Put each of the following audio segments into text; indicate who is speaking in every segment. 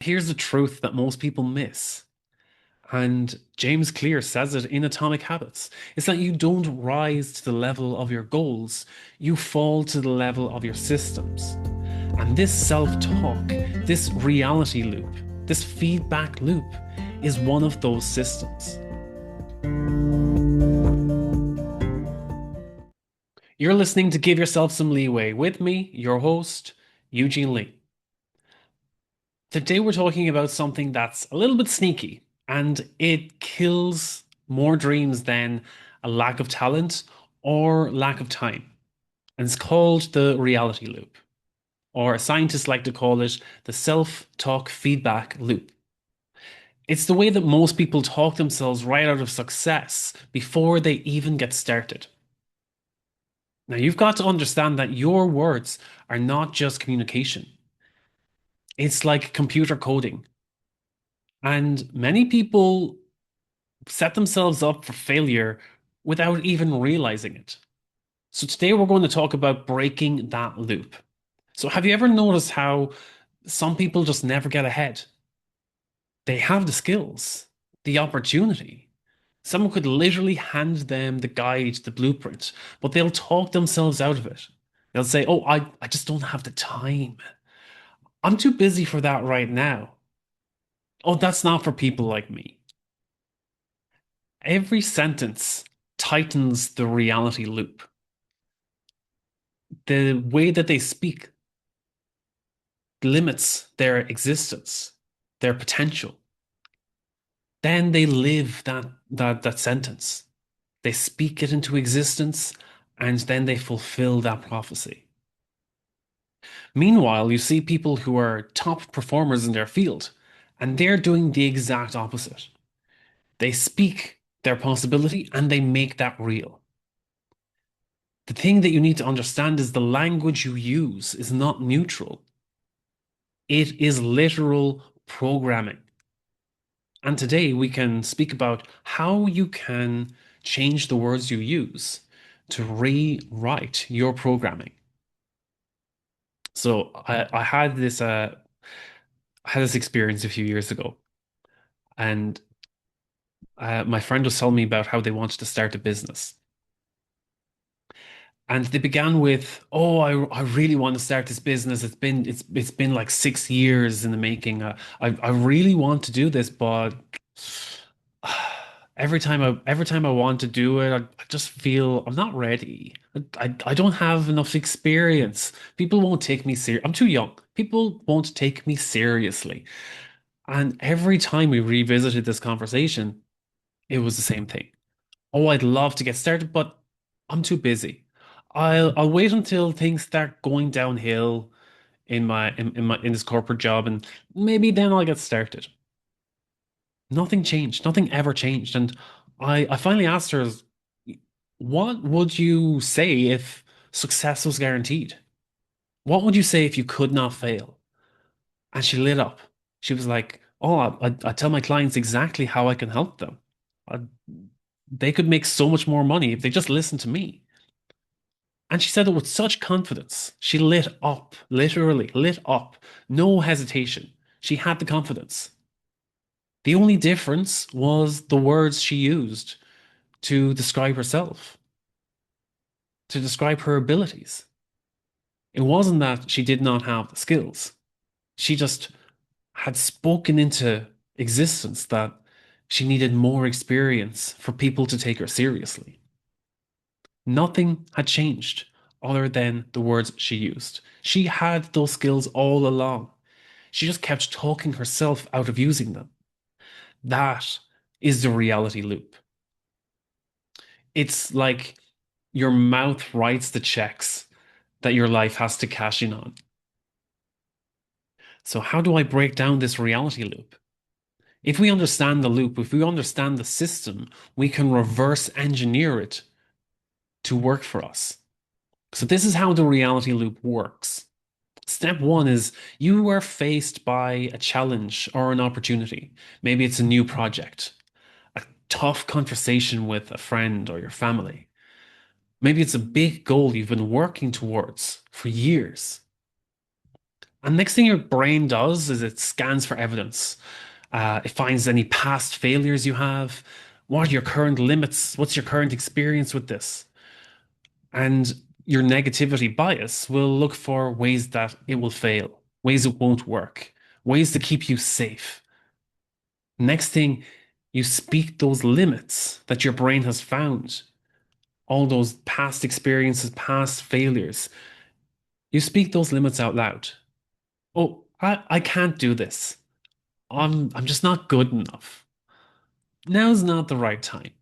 Speaker 1: Here's the truth that most people miss. And James Clear says it in Atomic Habits. It's that you don't rise to the level of your goals, you fall to the level of your systems. And this self talk, this reality loop, this feedback loop is one of those systems. You're listening to Give Yourself Some Leeway with me, your host, Eugene Lee. Today we're talking about something that's a little bit sneaky and it kills more dreams than a lack of talent or lack of time. And it's called the reality loop, or scientists like to call it the self-talk feedback loop. It's the way that most people talk themselves right out of success before they even get started. Now, you've got to understand that your words are not just communication. It's like computer coding. And many people set themselves up for failure without even realizing it. So today we're going to talk about breaking that loop. So have you ever noticed how some people just never get ahead? They have the skills, the opportunity. Someone could literally hand them the guide, the blueprint, but they'll talk themselves out of it. They'll say, "Oh, I just don't have the time. I'm too busy for that right now. Oh, that's not for people like me." Every sentence tightens the reality loop. The way that they speak limits their existence, their potential. Then they live that sentence. They speak it into existence, and then they fulfill that prophecy. Meanwhile, you see people who are top performers in their field, and they're doing the exact opposite. They speak their possibility and they make that real. The thing that you need to understand is the language you use is not neutral. It is literal programming. And today we can speak about how you can change the words you use to rewrite your programming. So I had this experience a few years ago, and my friend was telling me about how they wanted to start a business. And they began with, "Oh, I really want to start this business. It's been like 6 years in the making. I really want to do this, but every time I want to do it, I just feel I'm not ready. I don't have enough experience. People won't take me serious. I'm too young. People won't take me seriously." And every time we revisited this conversation, it was the same thing. "Oh, I'd love to get started, but I'm too busy. I'll wait until things start going downhill in this corporate job, and maybe then I'll get started." Nothing changed. Nothing ever changed. And I finally asked her, "What would you say if success was guaranteed? What would you say if you could not fail?" And she lit up. She was like, "Oh, I tell my clients exactly how I can help them. I, they could make so much more money if they just listen to me." And she said it with such confidence. She lit up, literally lit up. No hesitation. She had the confidence. The only difference was the words she used to describe herself, to describe her abilities. It wasn't that she did not have the skills. She just had spoken into existence that she needed more experience for people to take her seriously. Nothing had changed other than the words she used. She had those skills all along. She just kept talking herself out of using them. That is the reality loop. It's like your mouth writes the checks that your life has to cash in on. So, how do I break down this reality loop? If we understand the loop, if we understand the system, we can reverse engineer it to work for us. So, this is how the reality loop works. Step one is you are faced by a challenge or an opportunity. Maybe it's a new project, a tough conversation with a friend or your family. Maybe it's a big goal you've been working towards for years. And next thing your brain does is it scans for evidence. It finds any past failures you have. What are your current limits? What's your current experience with this? And your negativity bias will look for ways that it will fail, ways it won't work, ways to keep you safe. Next thing, you speak those limits that your brain has found, all those past experiences, past failures. You speak those limits out loud. Oh, I can't do this. I'm just not good enough. Now's not the right time.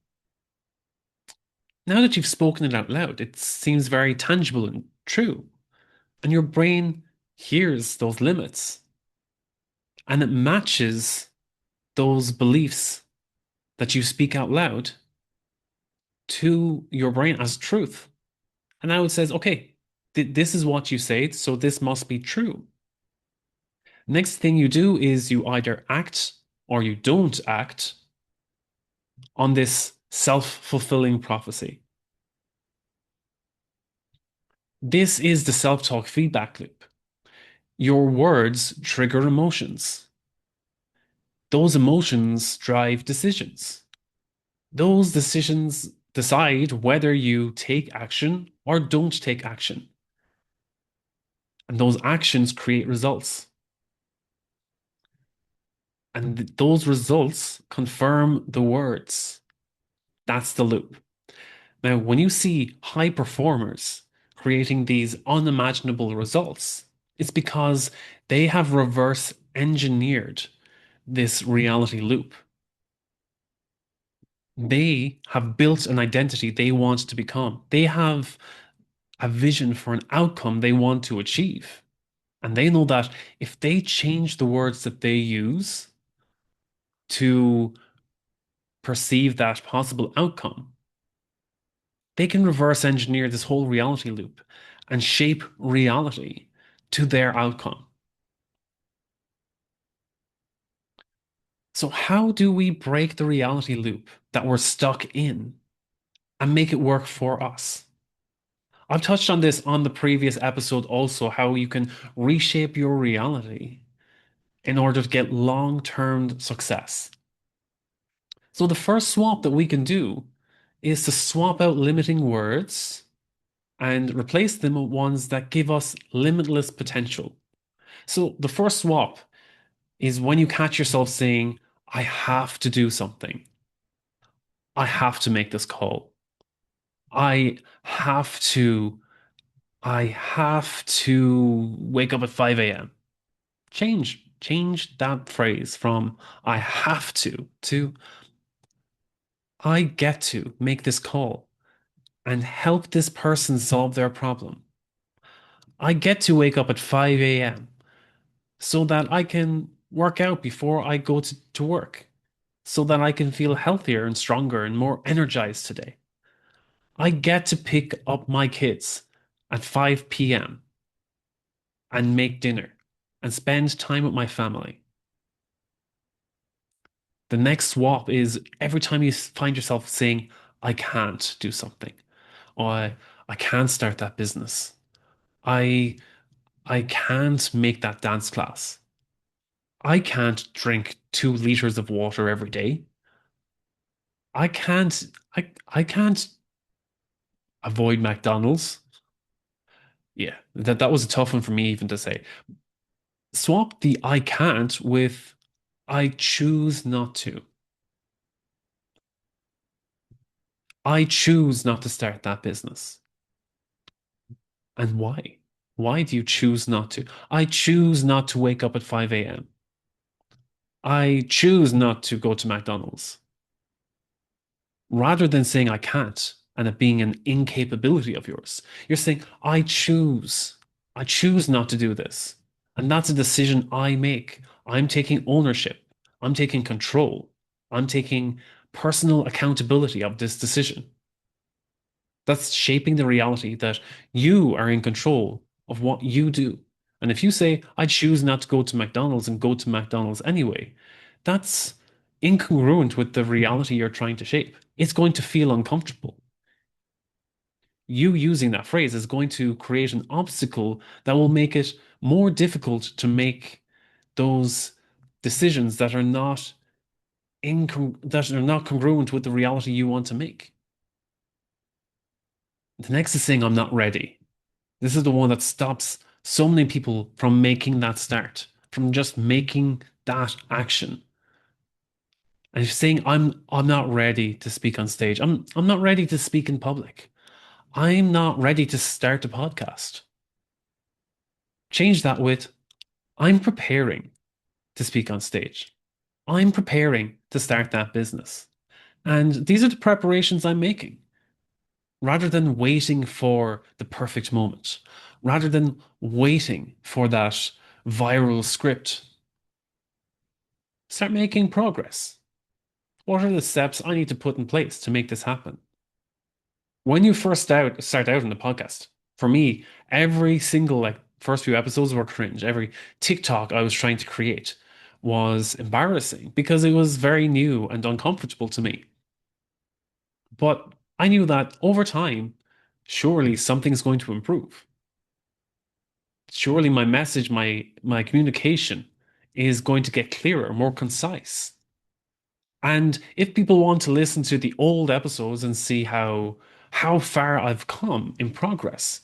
Speaker 1: Now that you've spoken it out loud, it seems very tangible and true. And your brain hears those limits and it matches those beliefs that you speak out loud to your brain as truth. And now it says, okay, this is what you say, so this must be true. Next thing you do is you either act or you don't act on this self-fulfilling prophecy. This is the self-talk feedback loop. Your words trigger emotions. Those emotions drive decisions. Those decisions decide whether you take action or don't take action. And those actions create results. And those results confirm the words. That's the loop. Now, when you see high performers creating these unimaginable results, it's because they have reverse engineered this reality loop. They have built an identity they want to become. They have a vision for an outcome they want to achieve. And they know that if they change the words that they use to perceive that possible outcome, they can reverse engineer this whole reality loop and shape reality to their outcome. So, how do we break the reality loop that we're stuck in and make it work for us? I've touched on this on the previous episode also, how you can reshape your reality in order to get long-term success. So the first swap that we can do is to swap out limiting words and replace them with ones that give us limitless potential. So the first swap is when you catch yourself saying, I have to do something. I have to make this call. I have to, I have to wake up at 5 a.m. Change that phrase from I have to I get to make this call and help this person solve their problem. I get to wake up at 5 a.m. so that I can work out before I go to work, so that I can feel healthier and stronger and more energized today. I get to pick up my kids at 5 p.m. and make dinner and spend time with my family. The next swap is every time you find yourself saying, I can't do something, or I can't start that business. I I can't make that dance class. I can't drink 2 liters of water every day. I can't I can't avoid McDonald's. Yeah, that was a tough one for me even to say. Swap the I can't with I choose not to. I choose not to start that business. And why? Why do you choose not to? I choose not to wake up at 5 a.m. I choose not to go to McDonald's. Rather than saying I can't and it being an incapability of yours, you're saying, I choose. I choose not to do this. And that's a decision I make. I'm taking ownership. I'm taking control. I'm taking personal accountability of this decision. That's shaping the reality that you are in control of what you do. And if you say, I choose not to go to McDonald's and go to McDonald's anyway, that's incongruent with the reality you're trying to shape. It's going to feel uncomfortable. You using that phrase is going to create an obstacle that will make it more difficult to make those decisions that are not congruent with the reality you want to make. The next is saying I'm not ready. This is the one that stops so many people from making that start, from just making that action. And if saying I'm not ready to speak on stage. I'm not ready to speak in public. I'm not ready to start a podcast. Change that with I'm preparing to speak on stage. I'm preparing to start that business. And these are the preparations I'm making. Rather than waiting for the perfect moment, rather than waiting for that viral script, start making progress. What are the steps I need to put in place to make this happen? When you start out in the podcast, for me, every single first few episodes were cringe. Every TikTok I was trying to create was embarrassing because it was very new and uncomfortable to me. But I knew that over time, surely something's going to improve. Surely my message, my communication is going to get clearer, more concise. And if people want to listen to the old episodes and see how far I've come in progress,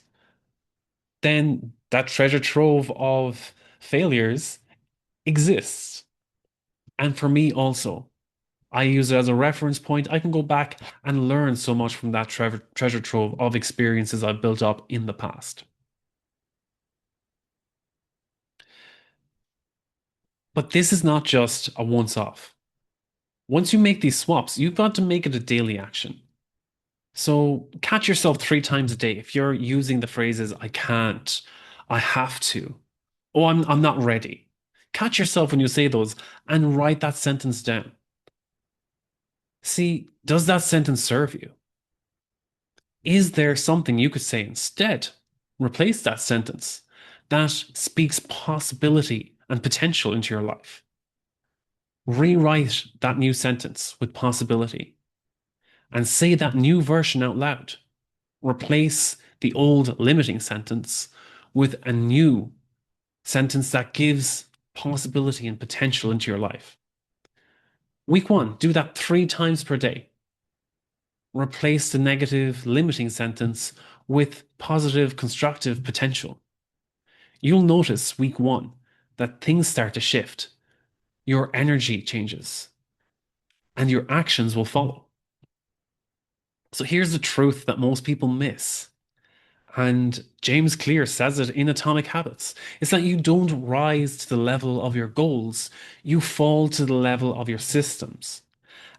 Speaker 1: then that treasure trove of failures exists. And for me also, I use it as a reference point. I can go back and learn so much from that treasure trove of experiences I've built up in the past. But this is not just a once off. Once you make these swaps, you've got to make it a daily action. So catch yourself 3 times a day. If you're using the phrases, I can't, I have to, oh, I'm not ready. Catch yourself when you say those and write that sentence down. See, does that sentence serve you? Is there something you could say instead? Replace that sentence that speaks possibility and potential into your life. Rewrite that new sentence with possibility and say that new version out loud. Replace the old limiting sentence with a new sentence that gives possibility and potential into your life. Week 1, do that 3 times per day. Replace the negative limiting sentence with positive constructive potential. You'll notice week 1 that things start to shift. Your energy changes and your actions will follow. So here's the truth that most people miss. And James Clear says it in Atomic Habits. It's that you don't rise to the level of your goals, you fall to the level of your systems.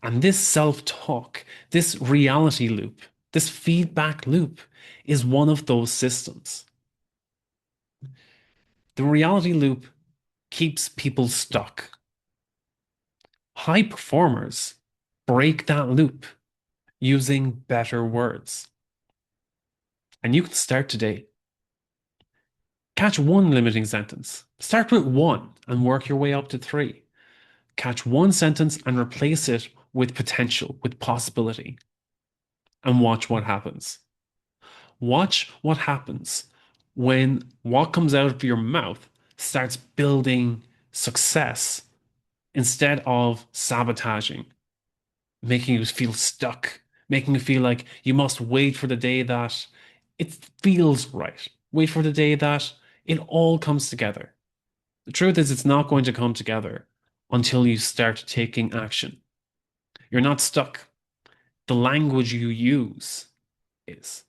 Speaker 1: And this self-talk, this reality loop, this feedback loop is one of those systems. The reality loop keeps people stuck. High performers break that loop using better words. And you can start today. Catch one limiting sentence. Start with one and work your way up to 3. Catch one sentence and replace it with potential, with possibility, and watch what happens. Watch what happens when what comes out of your mouth starts building success instead of sabotaging, making you feel stuck, making you feel like you must wait for the day that it feels right. Wait for the day that it all comes together. The truth is, it's not going to come together until you start taking action. You're not stuck. The language you use is.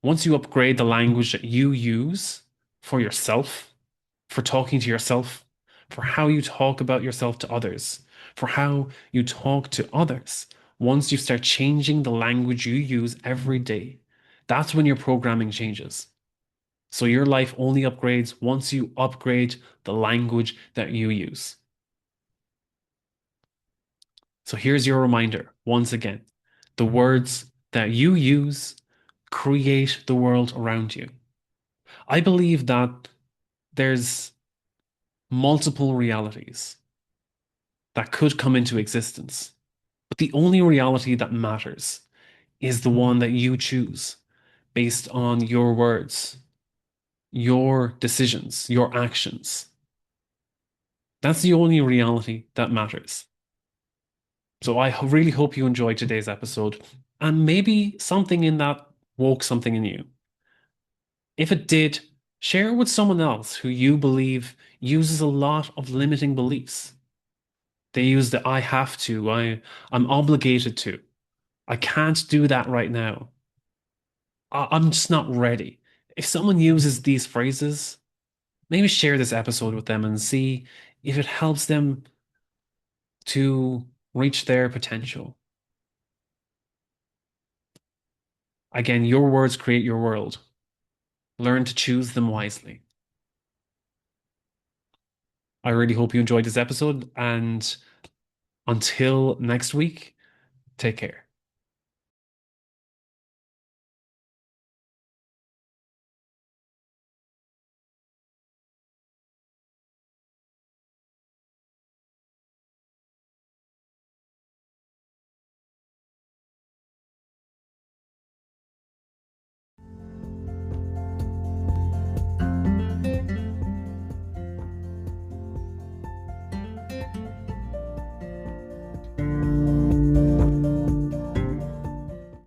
Speaker 1: Once you upgrade the language that you use for yourself, for talking to yourself, for how you talk about yourself to others, for how you talk to others, once you start changing the language you use every day, that's when your programming changes. So your life only upgrades once you upgrade the language that you use. So here's your reminder once again, the words that you use create the world around you. I believe that there's multiple realities that could come into existence, but the only reality that matters is the one that you choose based on your words. your decisions, your actions. That's the only reality that matters. So I really hope you enjoyed today's episode, and maybe something in that woke something in you. If it did, share it with someone else who you believe uses a lot of limiting beliefs. They use the I have to, I'm obligated to. I can't do that right now. I'm just not ready. If someone uses these phrases, maybe share this episode with them and see if it helps them to reach their potential. Again, your words create your world. Learn to choose them wisely. I really hope you enjoyed this episode, and until next week, take care.